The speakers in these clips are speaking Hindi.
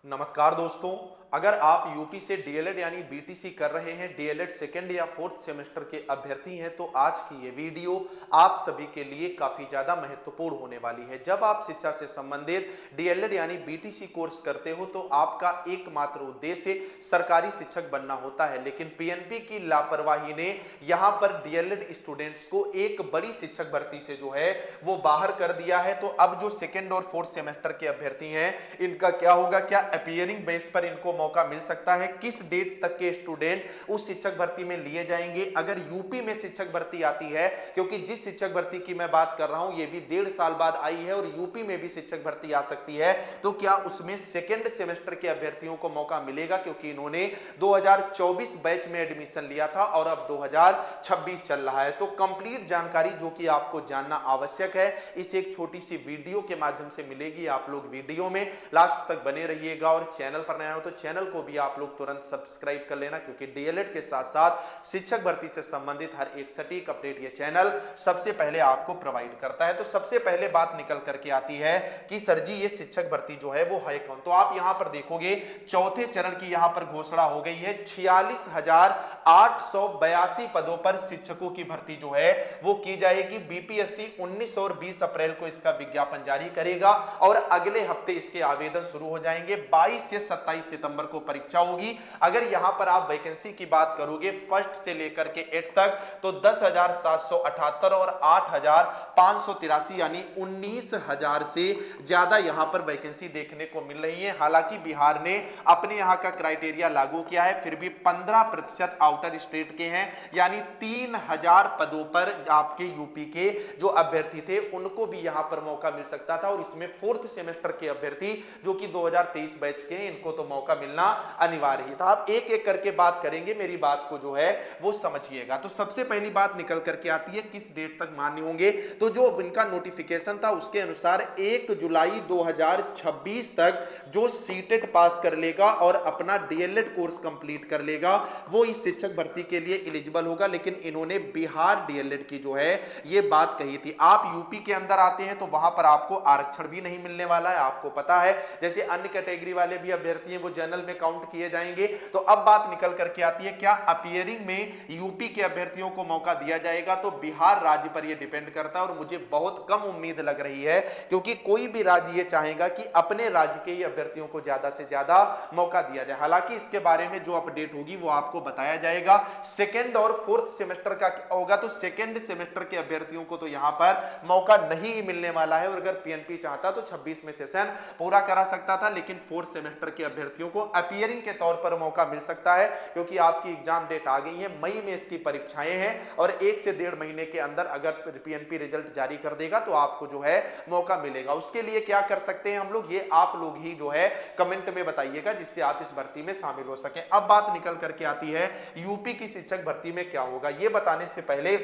नमस्कार दोस्तों, अगर आप यूपी से डीएलएड यानी बीटीसी कर रहे हैं, डीएलएड सेकेंड या फोर्थ सेमेस्टर के अभ्यर्थी हैं, तो आज की ये वीडियो आप सभी के लिए काफी ज्यादा महत्वपूर्ण होने वाली है। जब आप शिक्षा से संबंधित डीएलएड यानी बीटीसी कोर्स करते हो तो आपका एकमात्र उद्देश्य सरकारी शिक्षक बनना होता है, लेकिन पीएनपी की लापरवाही ने यहां पर डीएलएड स्टूडेंट्स को एक बड़ी शिक्षक भर्ती से जो है वो बाहर कर दिया है। तो अब जो सेकेंड और फोर्थ सेमेस्टर के अभ्यर्थी हैं, इनका क्या होगा? क्या अपीयरिंग बेस पर इनको मौका मिल सकता है? किस डेट तक के स्टूडेंट उस शिक्षक भर्ती में लिए जाएंगे? अगर यूपी में शिक्षक भर्ती आती है, क्योंकि जिस शिक्षक भर्ती की मैं बात कर रहा हूं ये भी 1.5 साल बाद आई है और यूपी में भी शिक्षक भर्ती आ सकती है, तो क्या उसमें सेकेंड सेमेस्टर के अभ्यर्थियों को मौका मिलेगा? क्योंकि इन्होंने 2024 बैच में एडमिशन लिया था और अब 2026 चल रहा है। तो कंप्लीट जानकारी जो कि आपको जानना आवश्यक है, इस एक छोटी सी वीडियो के माध्यम से मिलेगी। आप लोग वीडियो में लास्ट तक बने रहिएगा और चैनल पर नया हो तो चैनल को भी आप लोग तुरंत सब्सक्राइब कर लेना, क्योंकि डीएलएड के साथ साथ शिक्षक भर्ती से संबंधित हर एक सटीक अपडेट ये चैनल सबसे पहले आपको प्रोवाइड करता है। तो सबसे पहले बात निकल करके आती है कि सर जी ये शिक्षक भर्ती जो है वो है कौन? तो आप यहां पर देखोगे चौथे चरण की यहां पर घोषणा हो गई है। 46,882 पदों पर शिक्षकों की भर्ती जो है वो की जाएगी। बीपीएससी 19 और 20 अप्रैल को इसका विज्ञापन जारी करेगा और अगले हफ्ते इसके आवेदन शुरू हो जाएंगे। 22 से 27 सितंबर को परीक्षा होगी। अगर यहां पर आप वैकेंसी की बात करोगे फर्स्ट से लेकर के 8 तक, तो 10,778 और 8,583 यानी 19,000 से ज्यादा यहां पर वैकेंसी देखने को मिल रही है। हालांकि बिहार ने अपने यहां का क्राइटेरिया लागू किया है, फिर भी 15% आउटर स्टेट के हैं, यानी 3,000 पदों पर आपके यूपी के जो अभ्यर्थी थे उनको भी यहां पर मौका मिल सकता था। और इसमें फोर्थ सेमेस्टर के अभ्यर्थी जो कि 2023 बैच के हैं, इनको तो मौका मिलना अनिवार्य ही था। आप एक एक करके बात करेंगे, मेरी बात को जो है वो समझिएगा। तो सबसे पहली बात निकल करके आती है किस डेट तक मान्य होंगे। तो जो इनका नोटिफिकेशन था उसके अनुसार 1 जुलाई 2026 तक जो सीटेट पास कर लेगा और अपना डीएलएड कोर्स कंप्लीट कर लेगा वो इस शिक्षक भर्ती के लिए एलिजिबल होगा। लेकिन इन्होंने बिहार डीएलएड की जो है ये बात कही थी। आप यूपी के अंदर आते हैं तो वहां पर आपको आरक्षण भी नहीं मिलने वाला है, आपको पता है। जैसे अन्य कैटेगरी वाले भी अभ्यर्थी हैं वो जनरल में काउंट किए जाएंगे। तो अब बात निकल करके आती है क्या अपीयरिंग में यूपी के अभ्यर्थियों को मौका दिया जाएगा? तो बिहार राज्य पर यह डिपेंड करता है और मुझे बहुत कम उम्मीद लग रही है, क्योंकि कोई भी राज्य ये चाहेगा कि अपने राज्य के ही अभ्यर्थियों को ज्यादा से ज्यादा मौका दिया जाए। हालांकि इसके बारे में जो अपडेट होगी वो आपको बताया जाएगा। सेकेंड और फोर्थ सेमेस्टर का क्या होगा? तो सेकेंड सेमेस्टर के अभ्यर्थियों को तो यहां पर मौका नहीं मिलने वाला है और अगर पीएनपी चाहता तो 26 में सेशन पूरा करा सकता था, लेकिन फोर्थ सेमेस्टर के अभ्यर्थियों को अपीयरिंग के तौर पर मौका मिल सकता है, क्योंकि आपकी एग्जाम डेट आ गई है। मई में इसकी परीक्षाएं हैं और 1 से 1.5 महीने के अंदर अगर पीएनपी रिजल्ट जारी कर देगा तो आपको जो है मौका मिलेगा। उसके लिए क्या कर सकते हैं हम लोग, ये आप लोग ही जो है कमेंट में बताइएगा, जिससे आप इस भर्ती में शामिल हो सके। अब बात निकल करके आती है यूपी की शिक्षक भर्ती में क्या होगा। ये बताने से पहले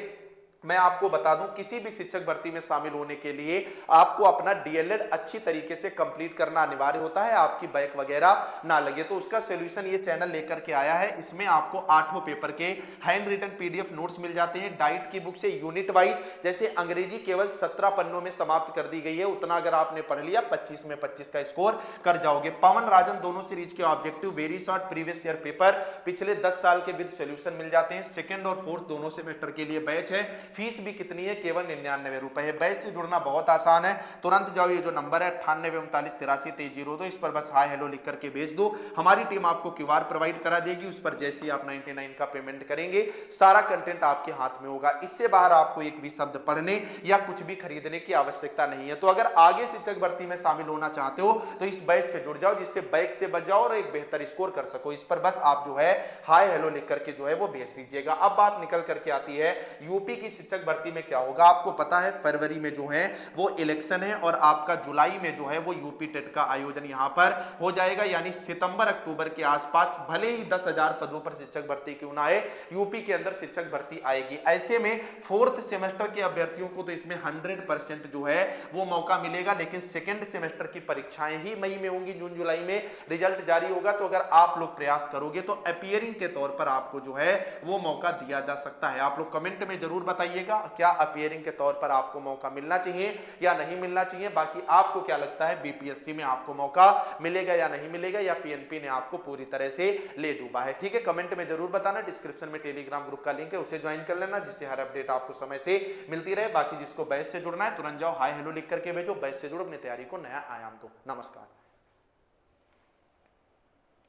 मैं आपको बता दूं, किसी भी शिक्षक भर्ती में शामिल होने के लिए आपको अपना डीएलएड अच्छी तरीके से कंप्लीट करना अनिवार्य होता है, आपकी बैक वगैरह ना लगे। तो उसका सॉल्यूशन ये चैनल लेकर के आया है। इसमें आपको 8 पेपर के हैंड रिटन पीडीएफ नोट्स मिल जाते हैं डाइट की बुक से यूनिट वाइज। जैसे अंग्रेजी केवल 17 पन्नों में समाप्त कर दी गई है, उतना अगर आपने पढ़ लिया 25 में 25 का स्कोर कर जाओगे। पवन राजन दोनों सीरीज के objective, very short previous year paper पिछले 10 साल के विद सॉल्यूशन मिल जाते हैं। सेकंड और फोर्थ दोनों सेमेस्टर के लिए बैच है। फीस भी कितनी है? केवल 99 रुपए है। बैच से जुड़ना बहुत आसान है, तुरंत जाओ, ये जो नंबर है 9839832302, इस पर बस हाय हेलो लिख करके भेज दो। हमारी टीम आपको क्यूआर प्रोवाइड करा देगी, उस पर जैसे ही आप 99 का पेमेंट करेंगे सारा कंटेंट आपके हाथ में होगा। इससे बाहर आपको एक भी शब्द पढ़ने या कुछ भी खरीदने की आवश्यकता नहीं है। तो अगर आगे शिक्षक भर्ती में शामिल होना चाहते हो तो इस बैच से जुड़ जाओ, जिससे बैक से बच जाओ और एक बेहतर स्कोर कर सको। इस पर बस आप जो है हाय हेलो लिख करके जो है वो भेज दीजिएगा। अब बात निकल करके आती है यूपी की शिक्षक भर्ती में क्या होगा। आपको पता है फरवरी में जो है वो इलेक्शन है और आपका जुलाई में जो है वो यूपी टेट का आयोजन यहां पर हो जाएगा, यानी सितंबर अक्टूबर के आसपास। भले ही 10,000 पदों पर शिक्षक भर्ती क्यों ना आए, यूपी के अंदर शिक्षक भर्ती आएगी। ऐसे में फोर्थ सेमेस्टर के अभ्यर्थियों को तो इसमें 100% जो है वो मौका मिलेगा, लेकिन सेकेंड सेमेस्टर की परीक्षाएं ही मई में होंगी, जून जुलाई में रिजल्ट जारी होगा। तो अगर आप लोग प्रयास करोगे तो अपीयरिंग के तौर पर आपको जो है वो मौका दिया जा सकता है। आप लोग कमेंट में जरूर बताइए बताइएगा, क्या अपीयरिंग के तौर पर आपको मौका मिलना चाहिए या नहीं मिलना चाहिए। बाकी आपको क्या लगता है, बीपीएससी में आपको मौका मिलेगा या नहीं मिलेगा, या पीएनपी ने आपको पूरी तरह से ले डूबा है। ठीक है, कमेंट में जरूर बताना। डिस्क्रिप्शन में टेलीग्राम ग्रुप का लिंक है, उसे ज्वाइन कर लेना, जिससे हर अपडेट आपको समय से मिलती रहे। बाकी जिसको बैच से जुड़ना है तुरंत जाओ, हाय हेलो लिख करके भेजो, बैच से जुड़ो, अपनी तैयारी को नया आयाम दो। नमस्कार।